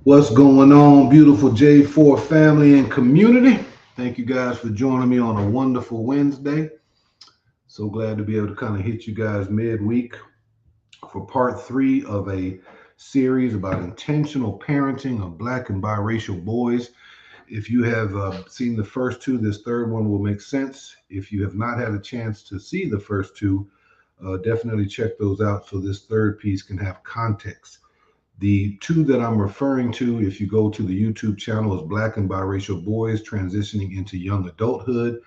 What's going on, beautiful J4 family and community? Thank you guys for joining me on a wonderful Wednesday. So glad to be able to kind of hit you guys midweek for part three of a series about intentional parenting of Black and biracial boys. If you have seen the first two, this third one will make sense. If you have not had a chance to see the first two, definitely check those out so this third piece can have context. The two that I'm referring to, if you go to the YouTube channel, is Black and Biracial Boys Transitioning into Young Adulthood.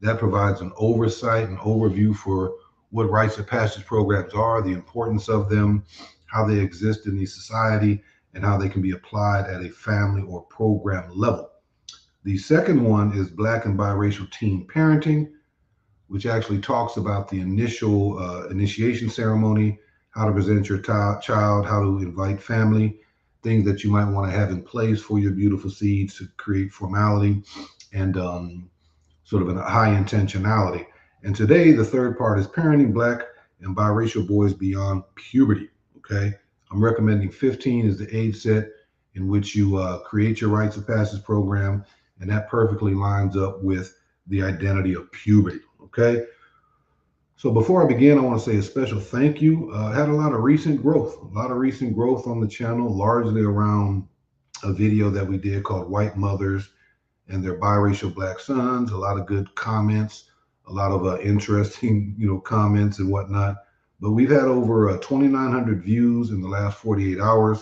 That provides an oversight and overview for what rites of passage programs are, the importance of them, how they exist in the society, and how they can be applied at a family or program level. The second one is Black and Biracial Teen Parenting, which actually talks about the initial initiation ceremony, how to present your child, how to invite family, things that you might want to have in place for your beautiful seeds to create formality and sort of a high intentionality. And today, the third part is parenting Black and biracial boys beyond puberty. Okay. I'm recommending 15 is the age set in which you create your rites of passage program, and that perfectly lines up with the identity of puberty. Okay. So before I begin, I want to say a special thank you. I had a lot of recent growth on the channel, largely around a video that we did called White Mothers and Their Biracial Black Sons. A lot of good comments, a lot of interesting, comments and whatnot. But we've had over 2,900 views in the last 48 hours,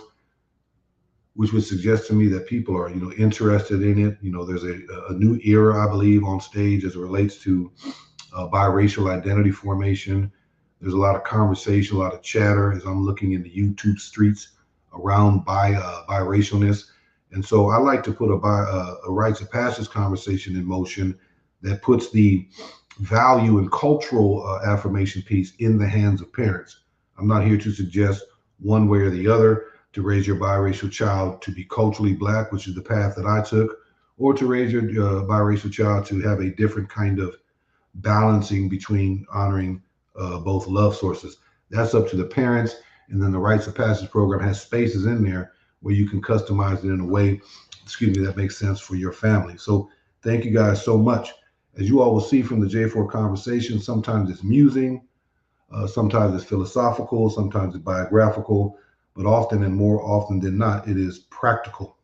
which would suggest to me that people are, interested in it. There's a new era, I believe, on stage as it relates to biracial identity formation. There's a lot of conversation, a lot of chatter as I'm looking in the YouTube streets around biracialness. And so I like to put a rites of passage conversation in motion that puts the value and cultural affirmation piece in the hands of parents. I'm not here to suggest one way or the other to raise your biracial child to be culturally Black, which is the path that I took, or to raise your biracial child to have a different kind of balancing between honoring both love sources. That's up to the parents. And then the rites of passage program has spaces in there where you can customize it in a way, that makes sense for your family. So thank you guys so much. As you all will see from the J4 conversation, sometimes it's musing, sometimes it's philosophical, sometimes it's biographical, but often and more often than not, it is practical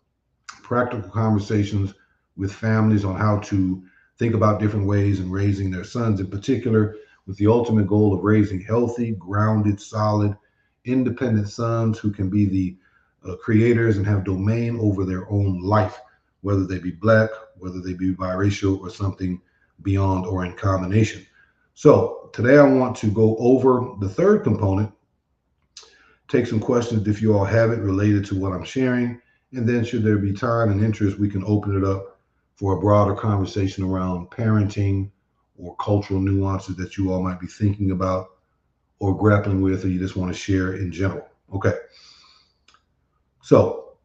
conversations with families on how to think about different ways in raising their sons, in particular, with the ultimate goal of raising healthy, grounded, solid, independent sons who can be the creators and have domain over their own life, whether they be Black, whether they be biracial, or something beyond or in combination. So today I want to go over the third component, take some questions if you all have it related to what I'm sharing, and then should there be time and interest, we can open it up for a broader conversation around parenting or cultural nuances that you all might be thinking about or grappling with, or you just want to share in general. Okay. So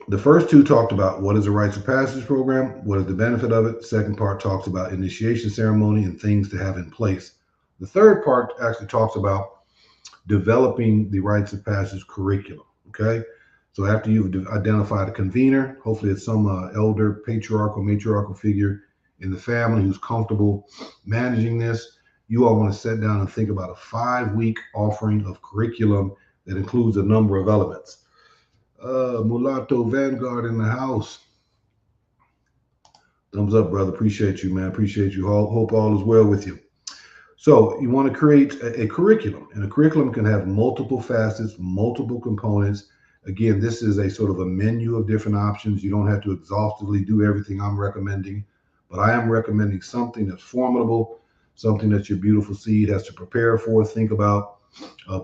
the first two talked about what is a rites of passage program, what is the benefit of it. The second part talks about initiation ceremony and things to have in place. The third part actually talks about developing the rites of passage curriculum. Okay. So after you've identified a convener, hopefully it's some elder, patriarchal, matriarchal figure in the family who's comfortable managing this, you all want to sit down and think about a 5-week offering of curriculum that includes a number of elements. Mulatto Vanguard in the house. Thumbs up, brother. Appreciate you, man. Appreciate you. Hope all is well with you. So you want to create a curriculum, and a curriculum can have multiple facets, multiple components. Again, this is a sort of a menu of different options. You don't have to exhaustively do everything I'm recommending, but I am recommending something that's formidable, something that your beautiful seed has to prepare for, think about,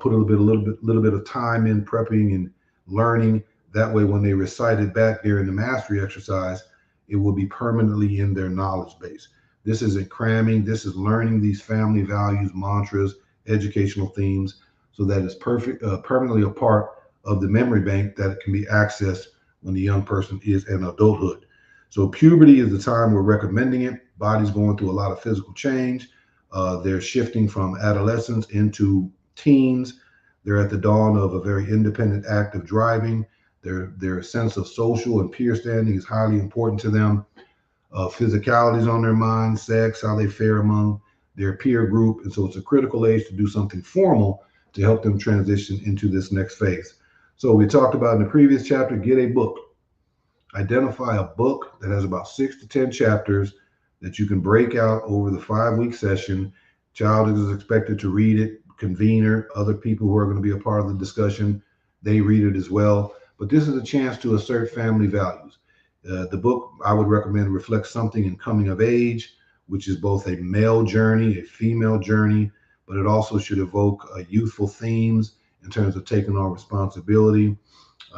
put a little bit of time in prepping and learning. That way, when they recite it back there in the mastery exercise, it will be permanently in their knowledge base. This isn't cramming. This is learning these family values, mantras, educational themes, so that it's permanently a part of the memory bank that it can be accessed when the young person is in adulthood. So puberty is the time we're recommending it. Body's going through a lot of physical change. They're shifting from adolescence into teens. They're at the dawn of a very independent act of driving. Their sense of social and peer standing is highly important to them. Physicality is on their mind, sex, how they fare among their peer group. And so it's a critical age to do something formal to help them transition into this next phase. So we talked about in the previous chapter, get a book. Identify a book that has about 6 to 10 chapters that you can break out over the 5-week session. Child is expected to read it, convener, other people who are going to be a part of the discussion, they read it as well. But this is a chance to assert family values. The book I would recommend reflects something in coming of age, which is both a male journey, a female journey, but it also should evoke youthful themes in terms of taking on responsibility,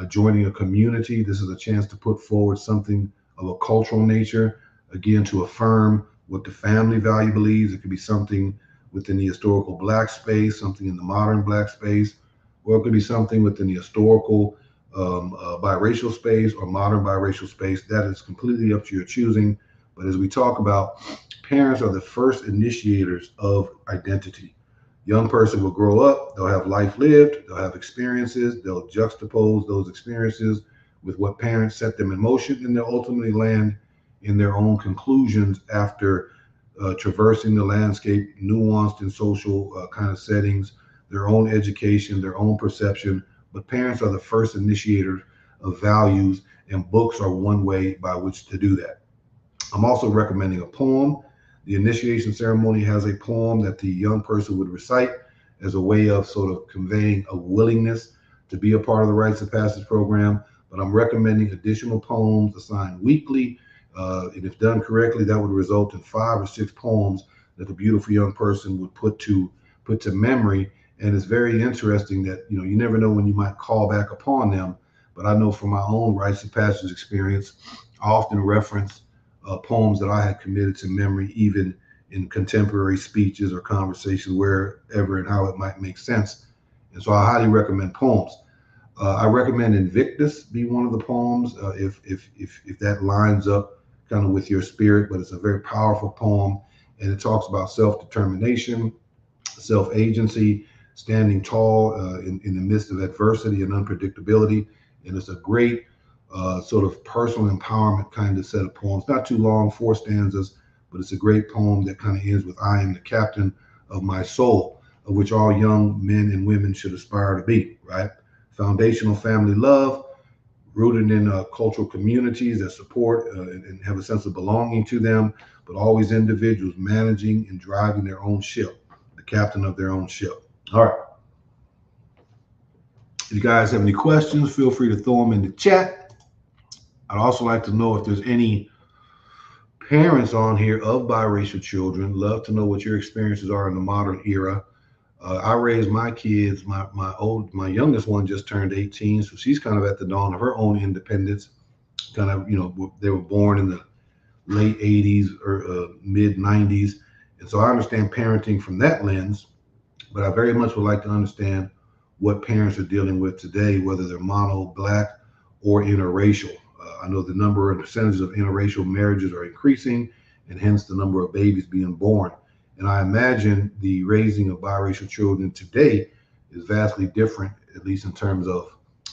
joining a community. This is a chance to put forward something of a cultural nature, again, to affirm what the family value believes. It could be something within the historical Black space, something in the modern Black space, or it could be something within the historical biracial space or modern biracial space. That is completely up to your choosing. But as we talk about, parents are the first initiators of identity. Young person will grow up, they'll have life lived, they'll have experiences, they'll juxtapose those experiences with what parents set them in motion, and they'll ultimately land in their own conclusions after traversing the landscape, nuanced in social kind of settings, their own education, their own perception. But parents are the first initiators of values, and books are one way by which to do that. I'm also recommending a poem. The initiation ceremony has a poem that the young person would recite as a way of sort of conveying a willingness to be a part of the Rites of Passage program. But I'm recommending additional poems assigned weekly. And if done correctly, that would result in 5 or 6 poems that the beautiful young person would put to memory. And it's very interesting that, you never know when you might call back upon them. But I know from my own Rites of Passage experience, I often reference poems that I had committed to memory, even in contemporary speeches or conversations, wherever and how it might make sense. And so I highly recommend poems. I recommend Invictus be one of the poems if that lines up kind of with your spirit. But it's a very powerful poem, and it talks about self-determination, self-agency, standing tall in the midst of adversity and unpredictability. And it's a great sort of personal empowerment kind of set of poems. Not too long, 4 stanzas, but it's a great poem that kind of ends with, I am the captain of my soul, of which all young men and women should aspire to be, right? Foundational family love, rooted in cultural communities that support and have a sense of belonging to them, but always individuals managing and driving their own ship, the captain of their own ship. All right. If you guys have any questions, feel free to throw them in the chat. I'd also like to know if there's any parents on here of biracial children. Love to know what your experiences are in the modern era. I raised my kids. My youngest one just turned 18, so she's kind of at the dawn of her own independence. Kind of, they were born in the late 80s or mid 90s, and so I understand parenting from that lens. But I very much would like to understand what parents are dealing with today, whether they're mono, Black, or interracial. I know the number and percentages of interracial marriages are increasing, and hence the number of babies being born. And I imagine the raising of biracial children today is vastly different, at least in terms of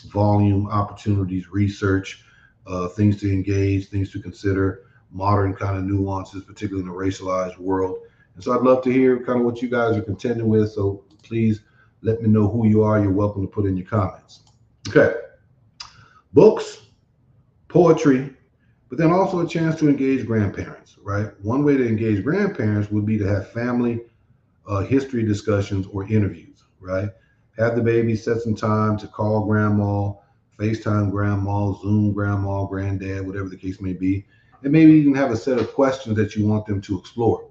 volume, opportunities, research, things to engage, things to consider, modern kind of nuances, particularly in a racialized world. And so I'd love to hear kind of what you guys are contending with. So please let me know who you are. You're welcome to put in your comments. Okay. Books, poetry, but then also a chance to engage grandparents, right? One way to engage grandparents would be to have family history discussions or interviews, right? Have the baby set some time to call grandma, FaceTime grandma, Zoom grandma, granddad, whatever the case may be, and maybe even have a set of questions that you want them to explore.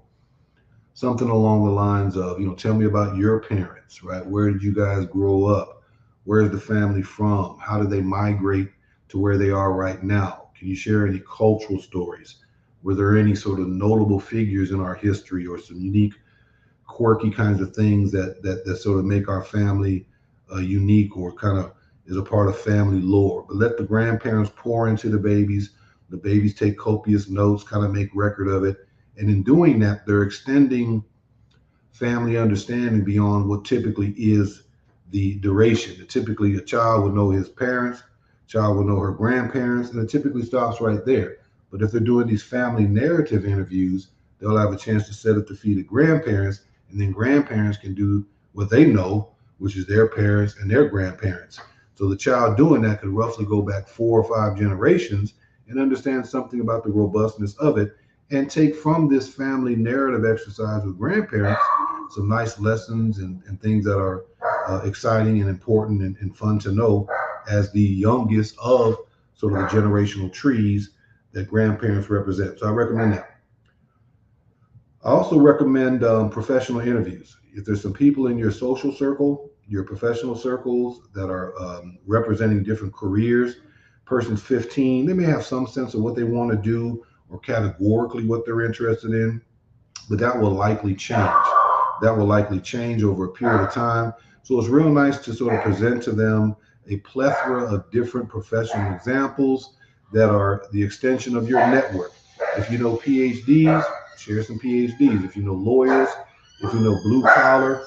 Something along the lines of, tell me about your parents, right? Where did you guys grow up? Where's the family from? How did they migrate to where they are right now? Can you share any cultural stories? Were there any sort of notable figures in our history or some unique, quirky kinds of things that sort of make our family unique or kind of is a part of family lore? But let the grandparents pour into the babies take copious notes, kind of make record of it. And in doing that, they're extending family understanding beyond what typically is the duration. Typically, a child would know his parents, Child will know her grandparents, and it typically stops right there. But if they're doing these family narrative interviews, they'll have a chance to set up the feet of grandparents, and then grandparents can do what they know, which is their parents and their grandparents. So the child doing that could roughly go back 4 or 5 generations and understand something about the robustness of it, and take from this family narrative exercise with grandparents some nice lessons and things that are exciting and important and fun to know as the youngest of sort of the generational trees that grandparents represent. So I recommend that. I also recommend professional interviews. If there's some people in your social circle, your professional circles that are representing different careers, person's 15, they may have some sense of what they want to do or categorically what they're interested in, but that will likely change. That will likely change over a period of time. So it's real nice to sort of present to them a plethora of different professional examples that are the extension of your network. If you know PhDs, share some PhDs. If you know lawyers, if you know blue collar,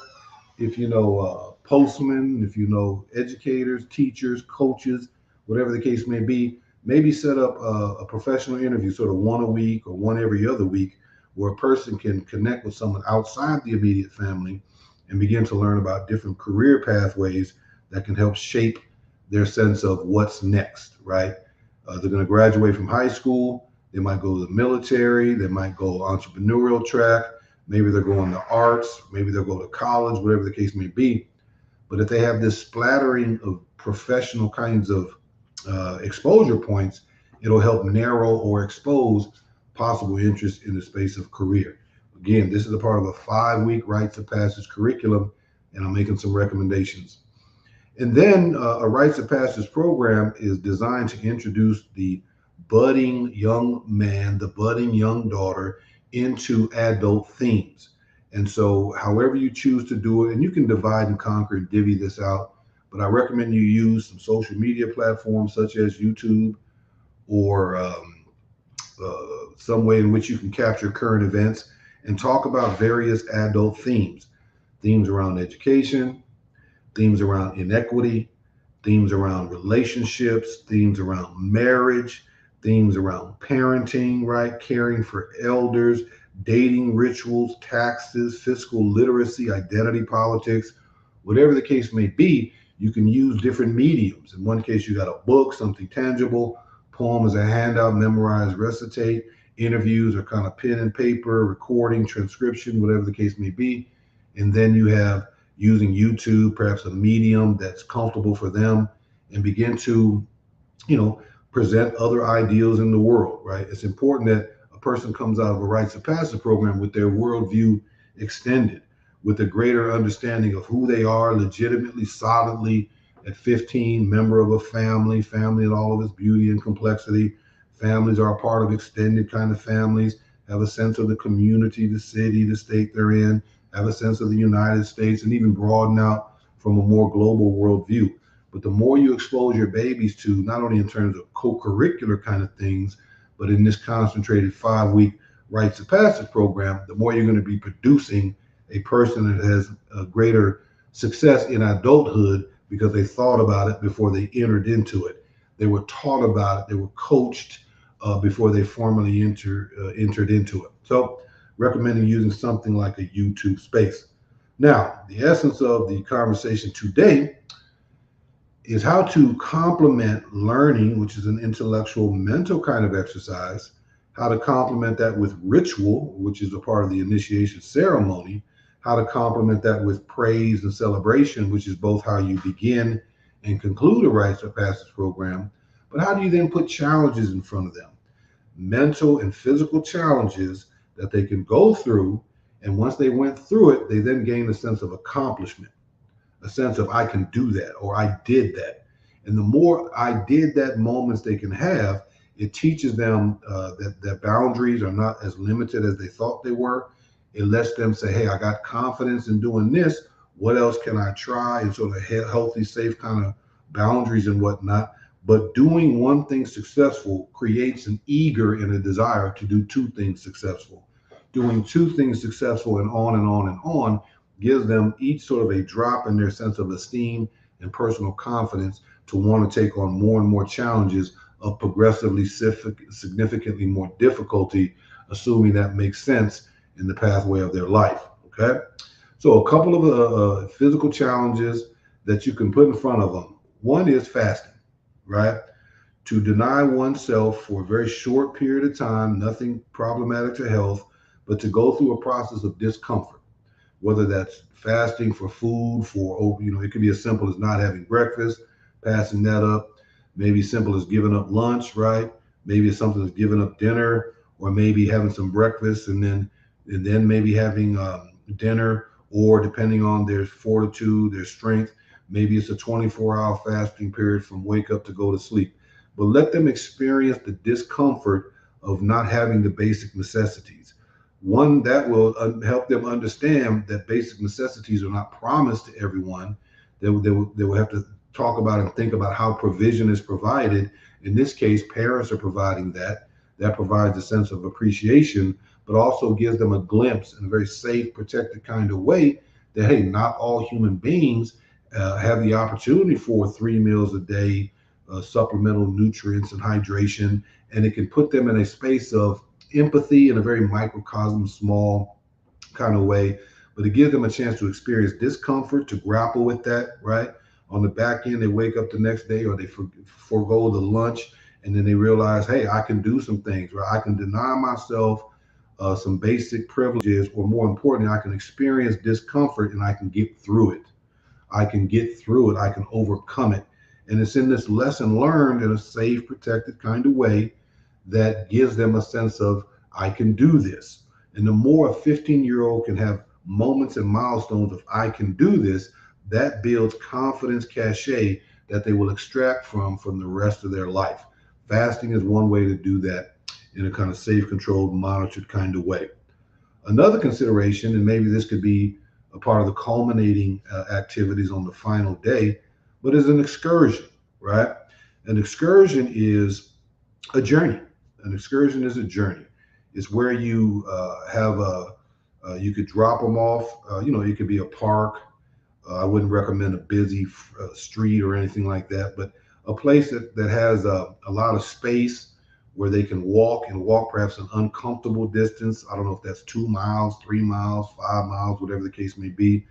if you know postmen, if you know educators, teachers, coaches, whatever the case may be, maybe set up a professional interview, sort of one a week or one every other week, where a person can connect with someone outside the immediate family and begin to learn about different career pathways that can help shape their sense of what's next, right? They're going to graduate from high school. They might go to the military. They might go entrepreneurial track. Maybe they're going to arts. Maybe they'll go to college, whatever the case may be. But if they have this splattering of professional kinds of exposure points, it'll help narrow or expose possible interest in the space of career. Again, this is a part of a 5-week rites of passage curriculum, and I'm making some recommendations. And then a rites of passage program is designed to introduce the budding young man, the budding young daughter into adult themes. And so, however you choose to do it, and you can divide and conquer and divvy this out, but I recommend you use some social media platforms such as YouTube or some way in which you can capture current events and talk about various adult themes. Themes around education, themes around inequity, themes around relationships, themes around marriage, themes around parenting, right? Caring for elders, dating rituals, taxes, fiscal literacy, identity politics, whatever the case may be. You can use different mediums. In one case, you got a book, something tangible. Poem is a handout, memorize, recitate. Interviews are kind of pen and paper, recording, transcription, whatever the case may be. And then you have using YouTube, perhaps a medium that's comfortable for them, and begin to, present other ideals in the world, right? It's important that a person comes out of a rites of passage program with their worldview extended, with a greater understanding of who they are legitimately, solidly at 15, member of a family in all of its beauty and complexity. Families are a part of extended kind of families, have a sense of the community, the city, the state they're in, have a sense of the United States, and even broaden out from a more global worldview. But the more you expose your babies to, not only in terms of co-curricular kind of things, but in this concentrated 5-week rites of passage program, the more you're going to be producing a person that has a greater success in adulthood because they thought about it before they entered into it. They were taught about it. They were coached before they formally entered into it. So recommending using something like a YouTube space. Now, the essence of the conversation today is how to complement learning, which is an intellectual, mental kind of exercise, how to complement that with ritual, which is a part of the initiation ceremony, how to complement that with praise and celebration, which is both how you begin and conclude a rites of passage program. But how do you then put challenges in front of them? Mental and physical challenges that they can go through. And once they went through it, they then gain a sense of accomplishment, a sense of I can do that or I did that. And the more I did that moments they can have, it teaches them that boundaries are not as limited as they thought they were. It lets them say, hey, I got confidence in doing this. What else can I try? And sort of healthy, safe kind of boundaries and whatnot. But doing one thing successful creates an eager and a desire to do two things successful. Doing two things successful and on and on and on gives them each sort of a drop in their sense of esteem and personal confidence to want to take on more and more challenges of progressively significantly more difficulty, assuming that makes sense in the pathway of their life. Okay. So a couple of physical challenges that you can put in front of them. One is fasting, right? To deny oneself for a very short period of time, nothing problematic to health, but to go through a process of discomfort, whether that's fasting for food, it could be as simple as not having breakfast, passing that up, maybe simple as giving up lunch, right? Maybe it's something as giving up dinner, or maybe having some breakfast and then maybe having dinner, or depending on their fortitude, their strength, maybe it's a 24-hour fasting period from wake up to go to sleep. But let them experience the discomfort of not having the basic necessities. One that will help them understand that basic necessities are not promised to everyone. They will have to talk about and think about how provision is provided. In this case, parents are providing that. That provides a sense of appreciation, but also gives them a glimpse in a very safe, protected kind of way that, hey, not all human beings have the opportunity for 3 meals a day, supplemental nutrients and hydration, and it can put them in a space of empathy in a very microcosm, small kind of way, but it gives them a chance to experience discomfort, to grapple with that, right? On the back end, they wake up the next day or they forego the lunch, and then they realize, hey, I can do some things, right? I can deny myself some basic privileges, or more importantly, I can experience discomfort and I can get through it. I can get through it. I can overcome it. And it's in this lesson learned in a safe, protected kind of way that gives them a sense of, I can do this. And the more a 15-year-old can have moments and milestones of, I can do this, that builds confidence cachet that they will extract from the rest of their life. Fasting is one way to do that in a kind of safe, controlled, monitored kind of way. Another consideration, and maybe this could be a part of the culminating activities on the final day, but is an excursion, right? An excursion is a journey. An excursion is a journey. It's where you you could drop them off. It could be a park. I wouldn't recommend a busy street or anything like that, but a place that has a lot of space where they can walk perhaps an uncomfortable distance. I don't know if that's 2 miles, 3 miles, 5 miles, whatever the case may be,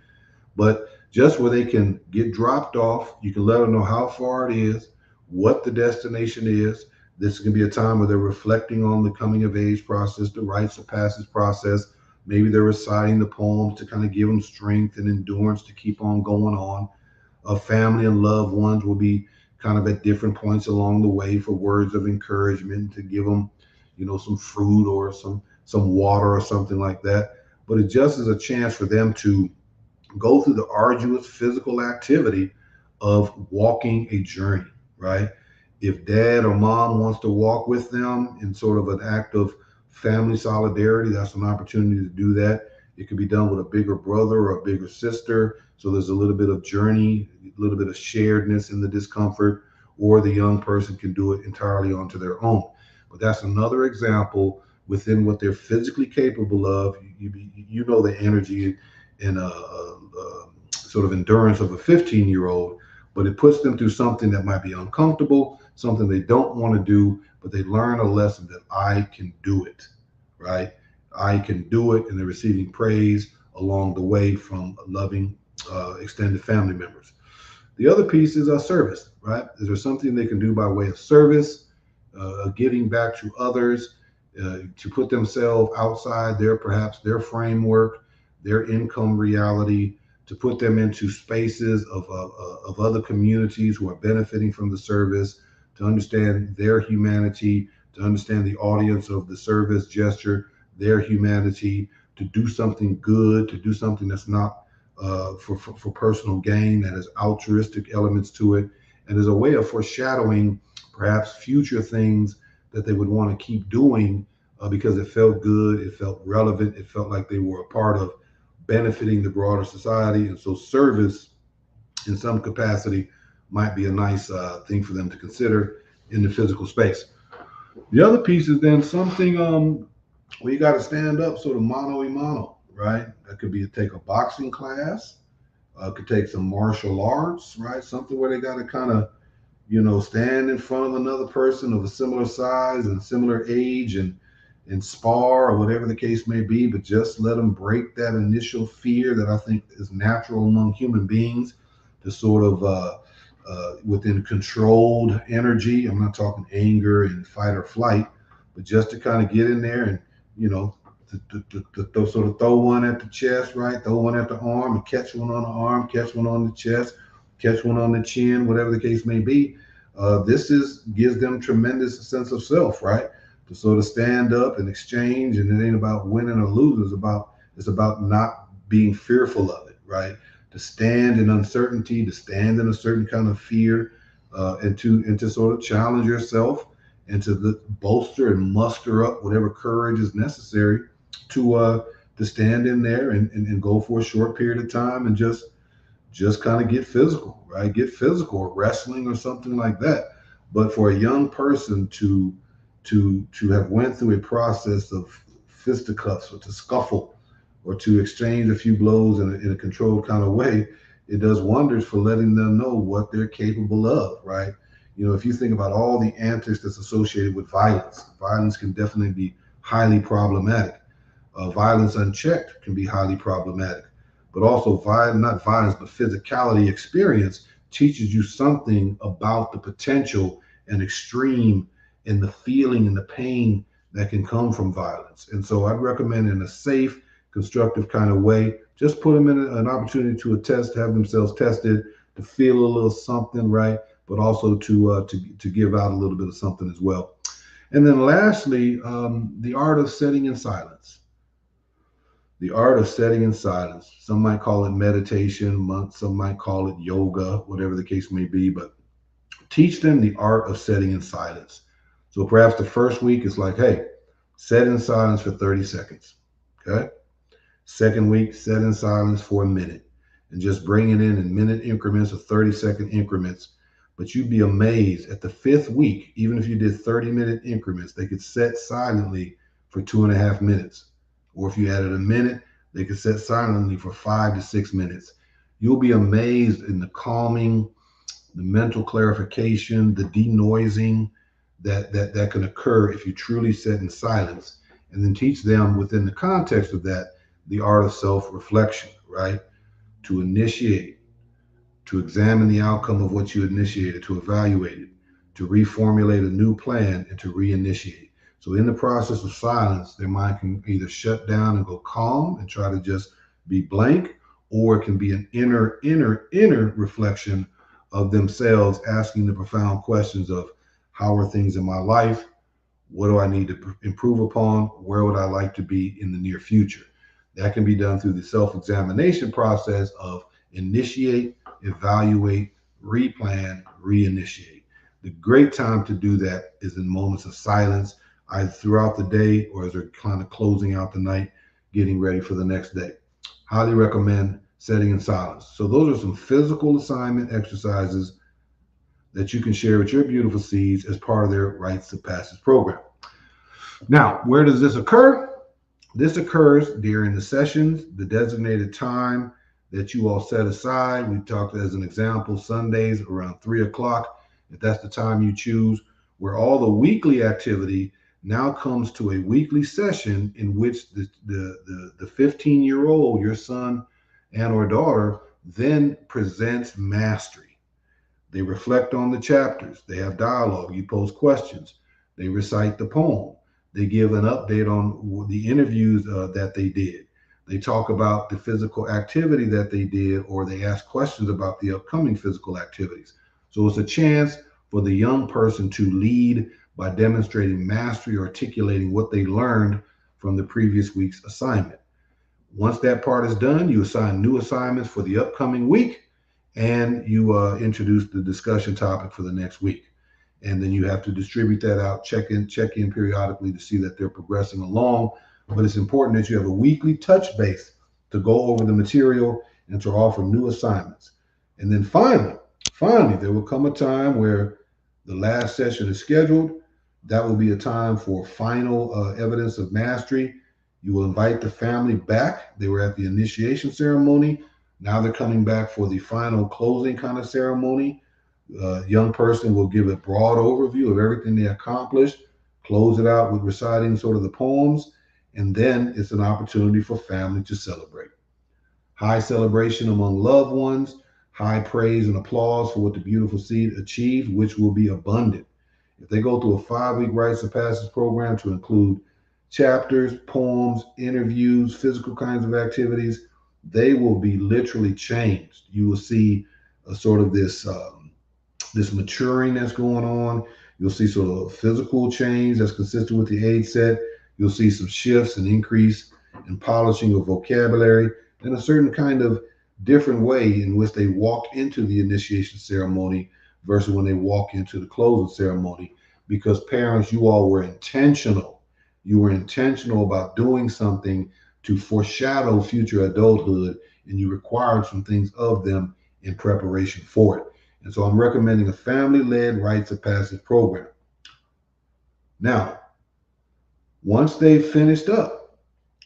but just where they can get dropped off. You can let them know how far it is, what the destination is. This can be a time where they're reflecting on the coming of age process, the rites of passage process. Maybe they're reciting the poems to kind of give them strength and endurance to keep on going on. A family and loved ones will be kind of at different points along the way for words of encouragement, to give them, some fruit or some water or something like that. But it just is a chance for them to go through the arduous physical activity of walking a journey, right? If dad or mom wants to walk with them in sort of an act of family solidarity, that's an opportunity to do that. It could be done with a bigger brother or a bigger sister. So there's a little bit of journey, a little bit of sharedness in the discomfort, or the young person can do it entirely onto their own. But that's another example within what they're physically capable of. You know the energy and sort of endurance of a 15-year-old, but it puts them through something that might be uncomfortable, something they don't want to do, but they learn a lesson that I can do it, right? I can do it, and they're receiving praise along the way from loving extended family members. The other piece is service, right? Is there something they can do by way of service, giving back to others, to put themselves outside perhaps their framework, their income reality, to put them into spaces of other communities who are benefiting from the service, to understand their humanity, to understand the audience of the service gesture, their humanity, to do something good, to do something that's not for personal gain, that has altruistic elements to it, and is a way of foreshadowing perhaps future things that they would want to keep doing because it felt good, it felt relevant, it felt like they were a part of benefiting the broader society. And so service in some capacity might be a nice thing for them to consider in the physical space. The other piece is then something where you got to stand up sort of mano a mano, right? That could be take a boxing class, could take some martial arts, right? Something where they got to kind of stand in front of another person of a similar size and similar age and spar or whatever the case may be, but just let them break that initial fear that I think is natural among human beings to sort of within controlled energy. I'm not talking anger and fight or flight, but just to kind of get in there and, you know, to sort of throw one at the chest, right? Throw one at the arm and catch one on the arm, catch one on the chest, catch one on the chin, whatever the case may be. This gives them tremendous sense of self, right? To sort of stand up and exchange, and it ain't about winning or losing. It's about not being fearful of it, right? To stand in uncertainty, to stand in a certain kind of fear, and to sort of challenge yourself and to bolster and muster up whatever courage is necessary to stand in there and go for a short period of time and just kind of get physical, right? Get physical, or wrestling or something like that. But for a young person to have went through a process of fisticuffs or to scuffle or to exchange a few blows in a controlled kind of way, it does wonders for letting them know what they're capable of, right? If you think about all the antics that's associated with violence can definitely be highly problematic. Violence unchecked can be highly problematic. But also, not violence, but physicality experience teaches you something about the potential and extreme and the feeling and the pain that can come from violence. And so I'd recommend in a safe, constructive kind of way, just put them in an opportunity to have themselves tested, to feel a little something, right? But also to give out a little bit of something as well. And then lastly, the art of sitting in silence. The art of sitting in silence. Some might call it meditation, some might call it yoga, whatever the case may be, but teach them the art of sitting in silence. So perhaps the first week is like, hey, sit in silence for 30 seconds. Okay. Second week, sit in silence for a minute and just bring it in minute increments of 30-second increments. But you'd be amazed at the fifth week, even if you did 30-minute increments, they could sit silently for 2.5 minutes. Or if you added a minute, they could sit silently for 5 to 6 minutes. You'll be amazed in the calming, the mental clarification, the denoising that can occur if you truly sit in silence, and then teach them within the context of that the art of self-reflection, right? To initiate, to examine the outcome of what you initiated, to evaluate it, to reformulate a new plan, and to reinitiate. So in the process of silence, their mind can either shut down and go calm and try to just be blank, or it can be an inner reflection of themselves, asking the profound questions of how are things in my life? What do I need to improve upon? Where would I like to be in the near future? That can be done through the self-examination process of initiate, evaluate, replan, reinitiate. The great time to do that is in moments of silence, either throughout the day or as they're kind of closing out the night, getting ready for the next day. Highly recommend setting in silence. So those are some physical assignment exercises that you can share with your beautiful seeds as part of their Rites of Passage program. Now, where does this occur? This occurs during the sessions, the designated time that you all set aside. We talked as an example, Sundays around 3 o'clock, if that's the time you choose, where all the weekly activity now comes to a weekly session in which the 15-year-old, your son and or daughter, then presents mastery. They reflect on the chapters. They have dialogue. You pose questions. They recite the poem. They give an update on the interviews that they did. They talk about the physical activity that they did, or they ask questions about the upcoming physical activities. So it's a chance for the young person to lead by demonstrating mastery, articulating what they learned from the previous week's assignment. Once that part is done, you assign new assignments for the upcoming week, and you introduce the discussion topic for the next week. And then you have to distribute that out, check in periodically to see that they're progressing along. But it's important that you have a weekly touch base to go over the material and to offer new assignments. And then finally, there will come a time where the last session is scheduled. That will be a time for final evidence of mastery. You will invite the family back. They were at the initiation ceremony. Now they're coming back for the final closing kind of ceremony. Young person will give a broad overview of everything they accomplished, close it out with reciting sort of the poems, and then it's an opportunity for family to celebrate. High celebration among loved ones, high praise and applause for what the beautiful seed achieved, which will be abundant. If they go through a 5 week rites of passage program to include chapters, poems, interviews, physical kinds of activities, they will be literally changed. You will see a sort of this maturing that's going on. You'll see sort of physical change that's consistent with the age set. You'll see some shifts and increase in polishing of vocabulary and a certain kind of different way in which they walk into the initiation ceremony versus when they walk into the closing ceremony. Because parents, you all were intentional. You were intentional about doing something to foreshadow future adulthood, and you required some things of them in preparation for it. And so I'm recommending a family-led rites of passage program. Now, once they've finished up,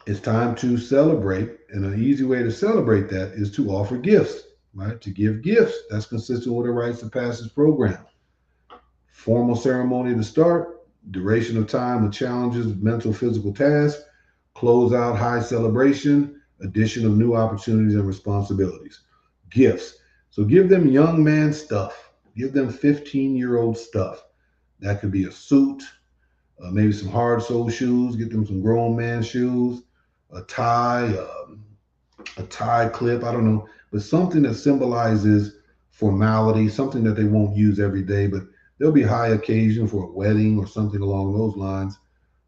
it's time to celebrate. And an easy way to celebrate that is to offer gifts, right? To give gifts. That's consistent with a rites of passage program. Formal ceremony to start, duration of time with challenges, mental, physical tasks, close out, high celebration, addition of new opportunities and responsibilities. Gifts. So give them young man stuff. Give them 15-year-old stuff. That could be a suit, maybe some hard sole shoes. Get them some grown man shoes, a tie, a tie clip. I don't know, but something that symbolizes formality, something that they won't use every day, but there'll be high occasion for a wedding or something along those lines,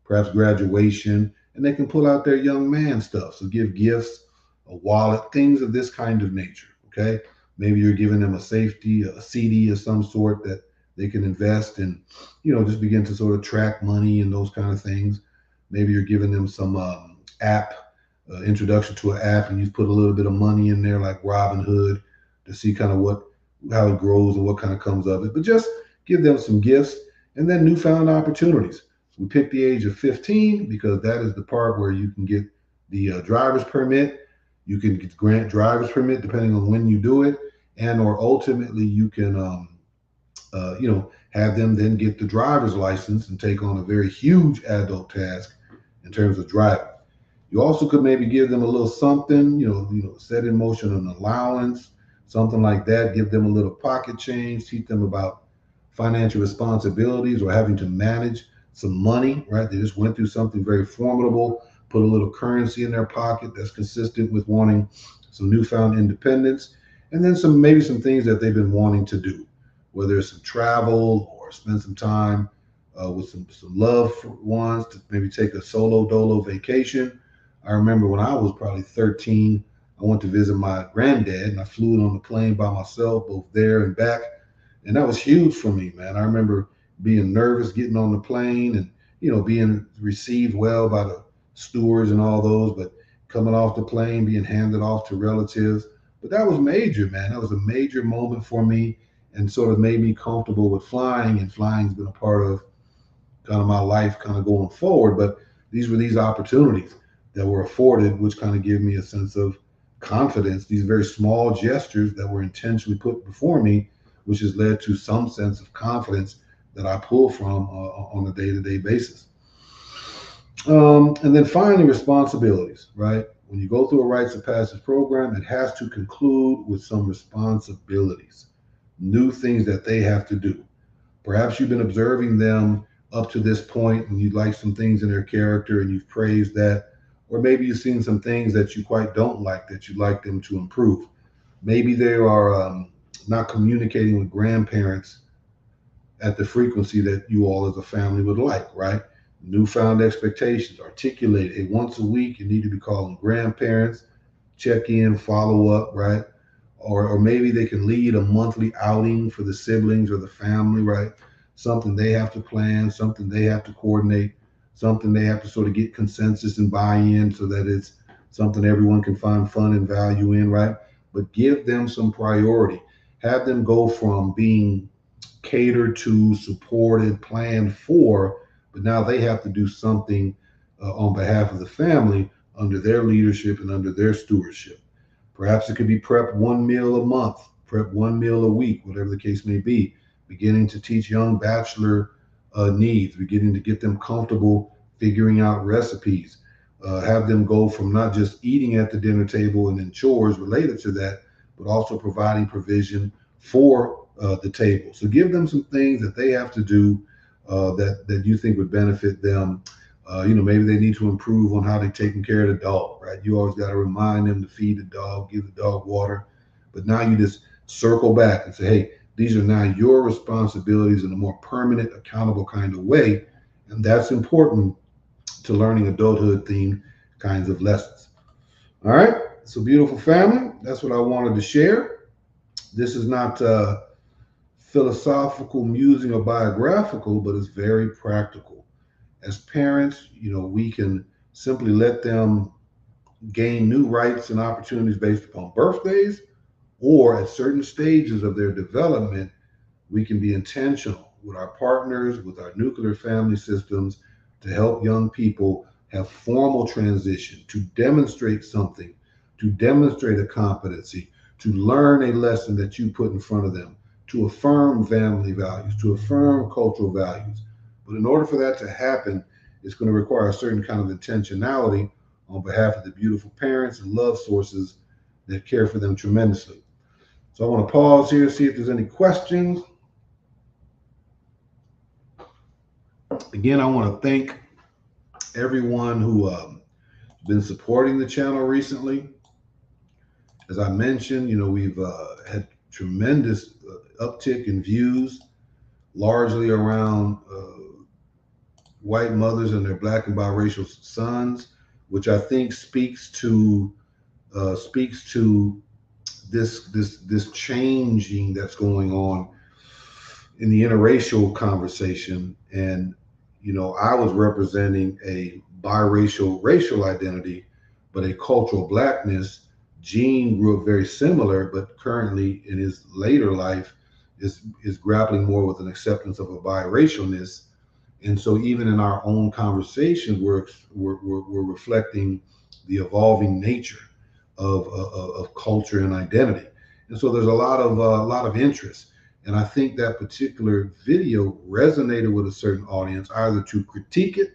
perhaps graduation, and they can pull out their young man stuff. So give gifts, a wallet, things of this kind of nature. Okay. Maybe you're giving them a safety, a CD of some sort that they can invest and, just begin to sort of track money and those kind of things. Maybe you're giving them some app, introduction to an app, and you put a little bit of money in there like Robinhood to see kind of how it grows and what kind of comes of it. But just give them some gifts and then newfound opportunities. We picked the age of 15 because that is the part where you can get the driver's permit. You can grant driver's permit depending on when you do it, and or ultimately you can, have them then get the driver's license and take on a very huge adult task in terms of driving. You also could maybe give them a little something, set in motion an allowance, something like that. Give them a little pocket change, teach them about financial responsibilities or having to manage some money, right? They just went through something very formidable, put a little currency in their pocket that's consistent with wanting some newfound independence, and then maybe some things that they've been wanting to do, whether it's some travel or spend some time with some loved ones, to maybe take a solo dolo vacation. I remember when I was probably 13, I went to visit my granddad and I flew in on the plane by myself, both there and back. And that was huge for me, man. I remember being nervous getting on the plane and, being received well by the stewards and all those, but coming off the plane, being handed off to relatives. But that was major, man. That was a major moment for me and sort of made me comfortable with flying. And flying's been a part of kind of my life kind of going forward. But these were these opportunities that were afforded, which kind of give me a sense of confidence, these very small gestures that were intentionally put before me, which has led to some sense of confidence that I pull from on a day-to-day basis. And then finally, responsibilities, right? When you go through a rites of passage program, it has to conclude with some responsibilities, new things that they have to do. Perhaps you've been observing them up to this point and you like some things in their character and you've praised that, or maybe you've seen some things that you quite don't like that you'd like them to improve. Maybe they are not communicating with grandparents at the frequency that you all as a family would like, right? Newfound expectations, articulate. Hey, once a week, you need to be calling grandparents, check in, follow up, right? Or maybe they can lead a monthly outing for the siblings or the family, right? Something they have to plan, something they have to coordinate, something they have to sort of get consensus and buy-in so that it's something everyone can find fun and value in, right? But give them some priority. Have them go from being catered to, supported, planned for, but now they have to do something on behalf of the family under their leadership and under their stewardship. Perhaps it could be prep one meal a month prep one meal a week, whatever the case may be. Beginning to teach young bachelor needs, beginning to get them comfortable figuring out recipes, have them go from not just eating at the dinner table and then chores related to that, but also providing provision for the table. So give them some things that they have to do that you think would benefit them. Maybe they need to improve on how they're taking care of the dog, right? You always got to remind them to feed the dog, give the dog water. But now you just circle back and say, hey, these are now your responsibilities in a more permanent, accountable kind of way. And that's important to learning adulthood themed kinds of lessons. All right. So, beautiful family, that's what I wanted to share. This is not philosophical, musing, or biographical, but it's very practical. As parents, we can simply let them gain new rights and opportunities based upon birthdays, or at certain stages of their development, we can be intentional with our partners, with our nuclear family systems to help young people have formal transition, to demonstrate something, to demonstrate a competency, to learn a lesson that you put in front of them, to affirm family values, to affirm cultural values. But in order for that to happen, it's going to require a certain kind of intentionality on behalf of the beautiful parents and love sources that care for them tremendously. So I want to pause here, see if there's any questions. Again, I want to thank everyone who been supporting the channel recently. As I mentioned, we've had tremendous uptick in views, largely around white mothers and their Black and biracial sons, which I think speaks to this changing that's going on in the interracial conversation. And I was representing a biracial racial identity, but a cultural Blackness. Gene grew up very similar, but currently in his later life is grappling more with an acceptance of a biracialness. And so even in our own conversations, we're reflecting the evolving nature of culture and identity. And so there's a lot of interest. And I think that particular video resonated with a certain audience, either to critique it,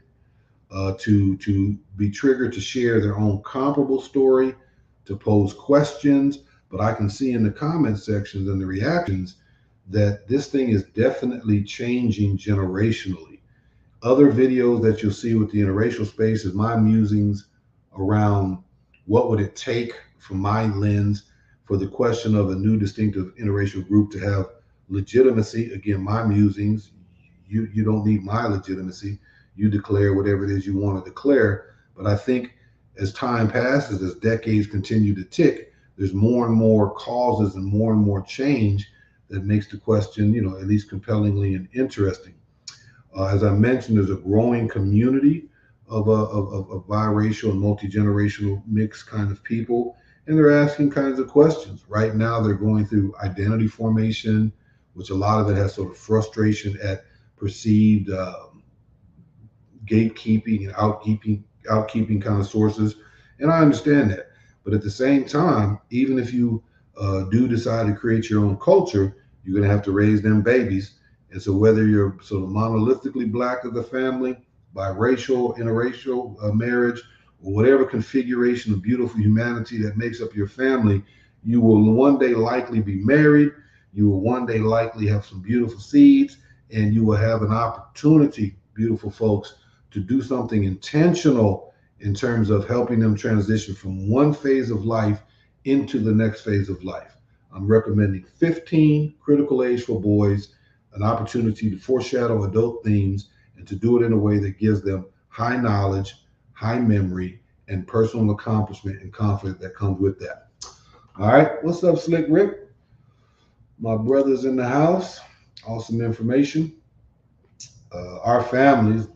to be triggered to share their own comparable story, to pose questions. But I can see in the comment sections and the reactions that this thing is definitely changing generationally. Other videos that you'll see with the interracial space is my musings around what would it take from my lens for the question of a new distinctive interracial group to have legitimacy. Again, my musings, you don't need my legitimacy. You declare whatever it is you want to declare. But I think as time passes, as decades continue to tick, there's more and more causes and more change that makes the question, at least compellingly and interesting. As I mentioned, there's a growing community of biracial and multi-generational mixed kind of people, and they're asking kinds of questions. Right now, they're going through identity formation, which a lot of it has sort of frustration at perceived gatekeeping and outkeeping kind of sources. And I understand that. But at the same time, even if you do decide to create your own culture, you're going to have to raise them babies. And so whether you're sort of monolithically Black as a family, biracial, interracial marriage, or whatever configuration of beautiful humanity that makes up your family, you will one day likely be married. You will one day likely have some beautiful seeds, and you will have an opportunity, beautiful folks, to do something intentional in terms of helping them transition from one phase of life into the next phase of life. I'm recommending 15 critical age for boys, an opportunity to foreshadow adult themes and to do it in a way that gives them high knowledge, high memory, and personal accomplishment and confidence that comes with that. All right, what's up, Slick Rick? My brother's in the house. Awesome information. Our families,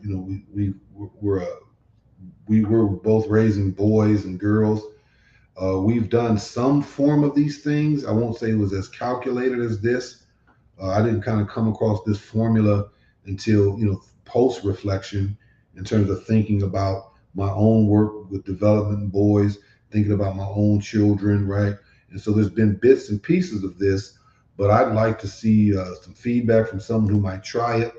we were both raising boys and girls. We've done some form of these things. I won't say it was as calculated as this. I didn't kind of come across this formula until, post-reflection in terms of thinking about my own work with development boys, thinking about my own children, right? And so there's been bits and pieces of this, but I'd like to see some feedback from someone who might try it.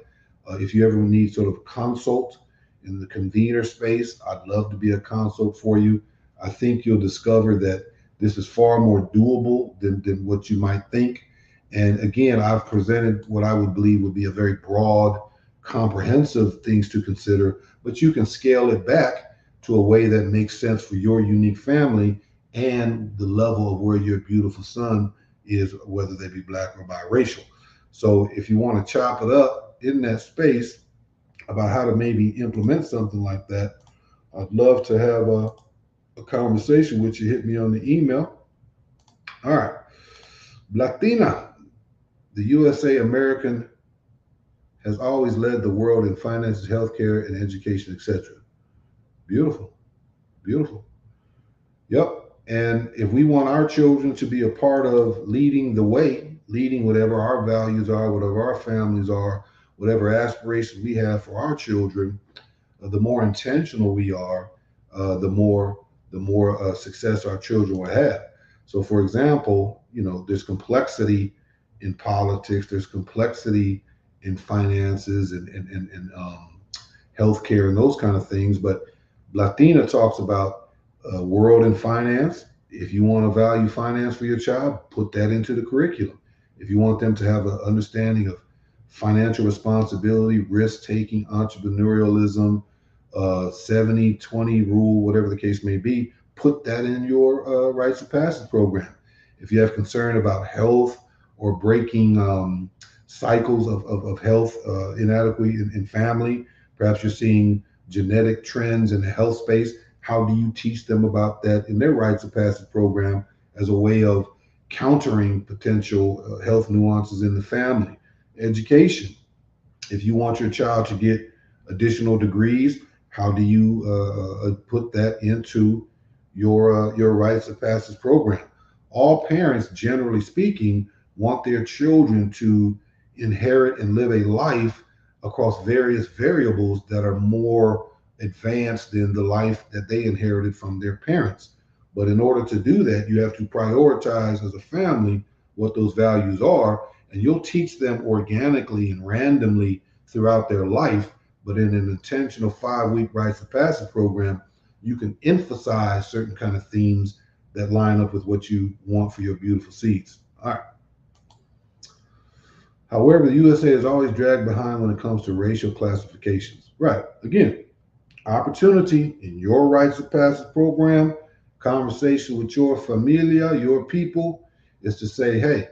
If you ever need sort of a consult in the convener space, I'd love to be a consult for you. I think you'll discover that this is far more doable than what you might think. And again, I've presented what I would believe would be a very broad, comprehensive things to consider, but you can scale it back to a way that makes sense for your unique family and the level of where your beautiful son is, whether they be black or biracial. So if you want to chop it up in that space about how to maybe implement something like that, I'd love to have a conversation with you. Hit me on the email. All right. Latina, the USA American has always led the world in finances, healthcare, and education, etc. Beautiful. Beautiful. Yep. And if we want our children to be a part of leading the way, leading whatever our values are, whatever our families are, whatever aspirations we have for our children, the more intentional we are, the more success our children will have. So, for example, there's complexity in politics, there's complexity in finances and healthcare and those kind of things. But Latina talks about world and finance. If you want to value finance for your child, put that into the curriculum. If you want them to have an understanding of financial responsibility, risk taking, entrepreneurialism, 70-20 rule, whatever the case may be, put that in your rites of passage program. If you have concern about health or breaking cycles of health inadequacy in family, perhaps you're seeing genetic trends in the health space, how do you teach them about that in their rites of passage program as a way of countering potential health nuances in the family? Education. If you want your child to get additional degrees, how do you put that into your rites of passage program? All parents, generally speaking, want their children to inherit and live a life across various variables that are more advanced than the life that they inherited from their parents. But in order to do that, you have to prioritize as a family what those values are, and you'll teach them organically and randomly throughout their life. But in an intentional 5-week rites of passage program, you can emphasize certain kind of themes that line up with what you want for your beautiful seeds. All right. However, the USA is always dragged behind when it comes to racial classifications. Right. Again, opportunity in your rites of passage program, conversation with your familia, your people, is to say, hey,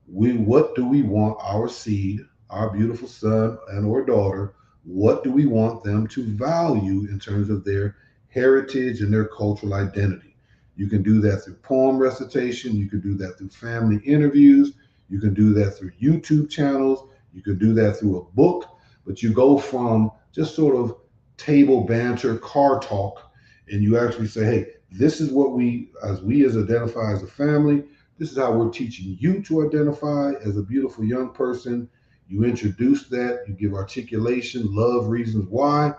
what do we want our seed, our beautiful son and or daughter, what do we want them to value in terms of their heritage and their cultural identity? You can do that through poem recitation, you can do that through family interviews, you can do that through YouTube channels, you can do that through a book, but you go from just sort of table banter, car talk, and you actually say, hey, this is what we as identify as a family, this is how we're teaching you to identify as a beautiful young person. You introduce that, you give articulation, love, reasons why.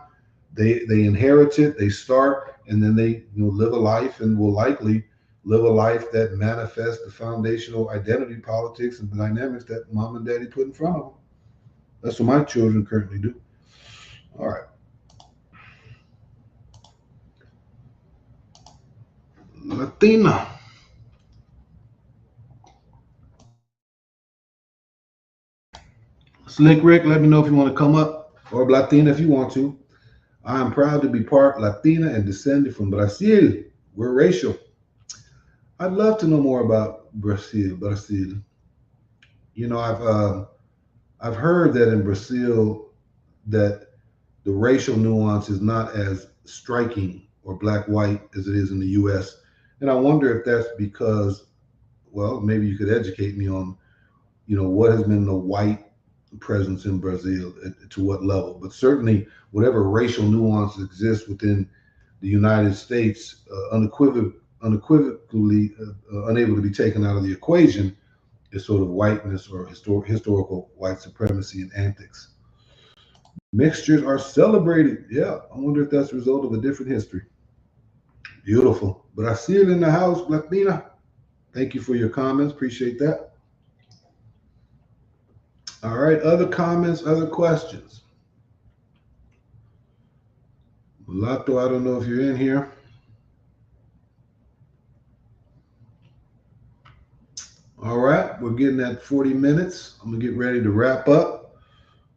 They inherit it, they start, and then they live a life and will likely live a life that manifests the foundational identity politics and dynamics that mom and daddy put in front of them. That's what my children currently do. All right. Latina. Slick Rick, let me know if you want to come up, or Latina if you want to. I am proud to be part Latina and descended from Brazil. We're racial. I'd love to know more about Brazil. Brazil. I've heard that in Brazil that the racial nuance is not as striking or black white as it is in the U.S. And I wonder if that's because, well, maybe you could educate me on, what has been the white presence in Brazil to what level. But certainly, whatever racial nuances exist within the United States, unequivocally unable to be taken out of the equation, is sort of whiteness or historical white supremacy and antics. Mixtures are celebrated. Yeah, I wonder if that's a result of a different history. Beautiful. Brazil in the house, Latina. Thank you for your comments. Appreciate that. All right. Other comments, other questions. Mulatto, I don't know if you're in here. All right. We're getting at 40 minutes. I'm going to get ready to wrap up.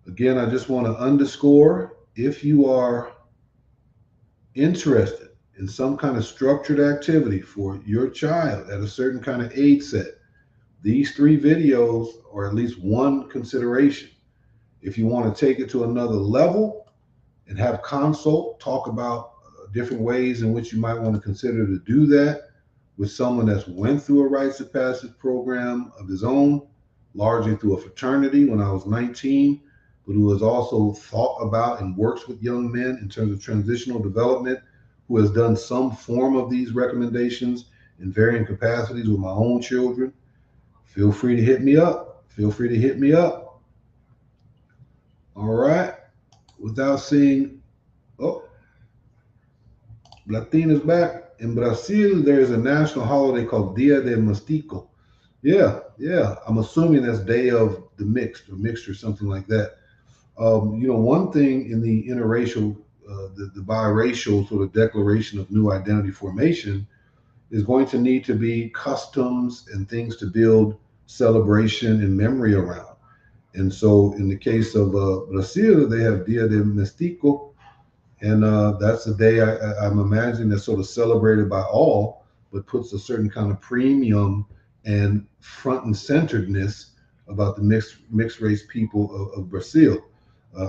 Again, I just want to underscore, if you are interested in some kind of structured activity for your child at a certain kind of age set, these 3 videos are at least one consideration. If you want to take it to another level and have consult, talk about different ways in which you might want to consider to do that with someone that's went through a rites of passage program of his own, largely through a fraternity when I was 19, but who has also thought about and works with young men in terms of transitional development, who has done some form of these recommendations in varying capacities with my own children, feel free to hit me up. Feel free to hit me up. All right. Without seeing, oh, Latina's back. In Brazil, there is a national holiday called Dia de Mestizo. Yeah, yeah. I'm assuming that's Day of the Mixed or Mixed or something like that. One thing in the interracial, the biracial sort of declaration of new identity formation is going to need to be customs and things to build celebration and memory around. And so, in the case of Brazil, they have Dia de Mestizo, and that's a day I'm imagining that's sort of celebrated by all, but puts a certain kind of premium and front and centeredness about the mixed race people of Brazil.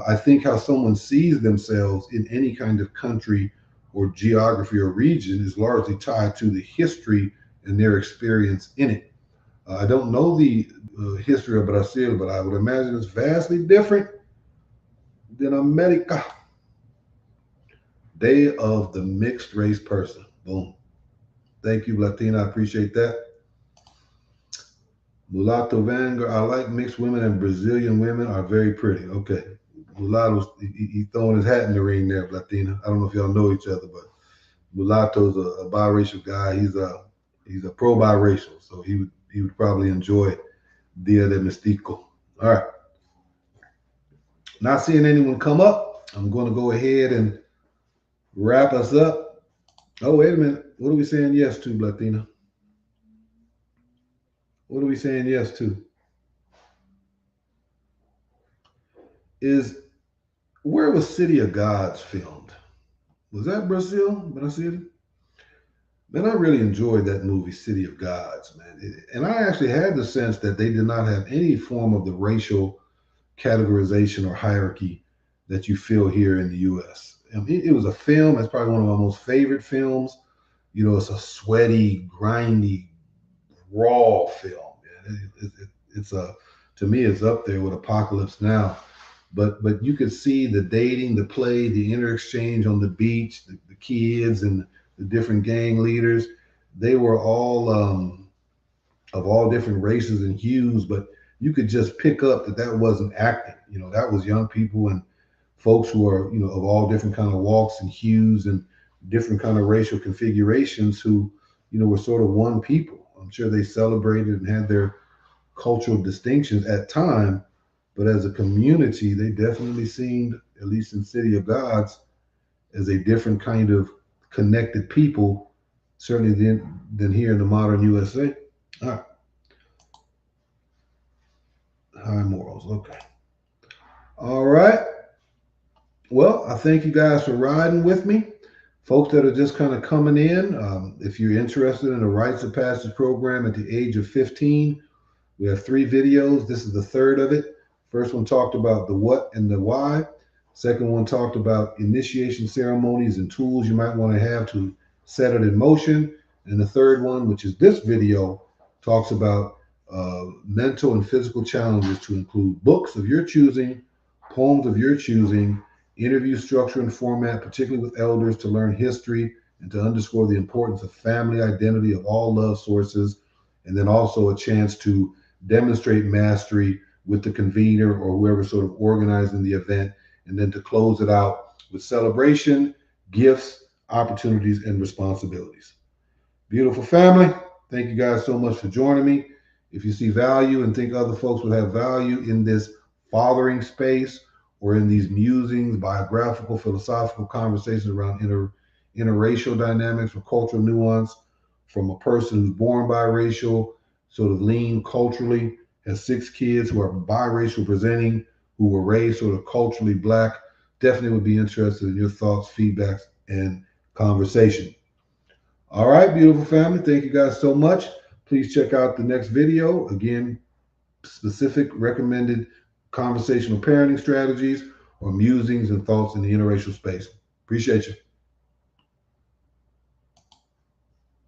I think how someone sees themselves in any kind of country or geography or region is largely tied to the history and their experience in it. I don't know the history of Brazil, but I would imagine it's vastly different than America. Day of the mixed race person. Boom. Thank you, Latina. I appreciate that. Mulatto Vanguard. I like mixed women, and Brazilian women are very pretty. Okay. Mulatto's he throwing his hat in the ring there, Latina. I don't know if y'all know each other, but Mulatto's a biracial guy. He's a pro biracial, so he would probably enjoy Dia de Mestizo. All right. Not seeing anyone come up. I'm going to go ahead and wrap us up. Oh, wait a minute. What are we saying yes to, Latina? What are we saying yes to? Is where was City of Gods filmed? Was that Brazil? Brazil? Man, I really enjoyed that movie, City of Gods, man. And I actually had the sense that they did not have any form of the racial categorization or hierarchy that you feel here in the U.S. I mean, it was a film. It's probably one of my most favorite films. It's a sweaty, grindy, raw film. Man. It's to me, it's up there with Apocalypse Now. But you could see the dating, the play, the interexchange on the beach, the kids and the different gang leaders. They were all of all different races and hues, but you could just pick up that wasn't acting. That was young people and folks who are of all different kind of walks and hues and different kind of racial configurations who were sort of one people. I'm sure they celebrated and had their cultural distinctions at time, but as a community, they definitely seemed, at least in City of Gods, as a different kind of connected people, certainly than here in the modern USA. All right. High morals. Okay. All right. Well, I thank you guys for riding with me. Folks that are just kind of coming in, if you're interested in a rites of passage program at the age of 15, we have 3 videos. This is the third of it. First one talked about the what and the why. Second one talked about initiation ceremonies and tools you might want to have to set it in motion. And the third one, which is this video, talks about mental and physical challenges to include books of your choosing, poems of your choosing, interview structure and format, particularly with elders to learn history and to underscore the importance of family identity of all love sources, and then also a chance to demonstrate mastery with the convener or whoever sort of organizing the event, and then to close it out with celebration, gifts, opportunities, and responsibilities. Beautiful family. Thank you guys so much for joining me. If you see value and think other folks would have value in this fathering space or in these musings, biographical, philosophical conversations around interracial dynamics or cultural nuance from a person who's born biracial, sort of lean culturally, has 6 kids who are biracial presenting, who were raised sort of culturally black, definitely would be interested in your thoughts, feedbacks, and conversation. All right, beautiful family. Thank you guys so much. Please check out the next video. Again, specific recommended conversational parenting strategies or musings and thoughts in the interracial space. Appreciate you.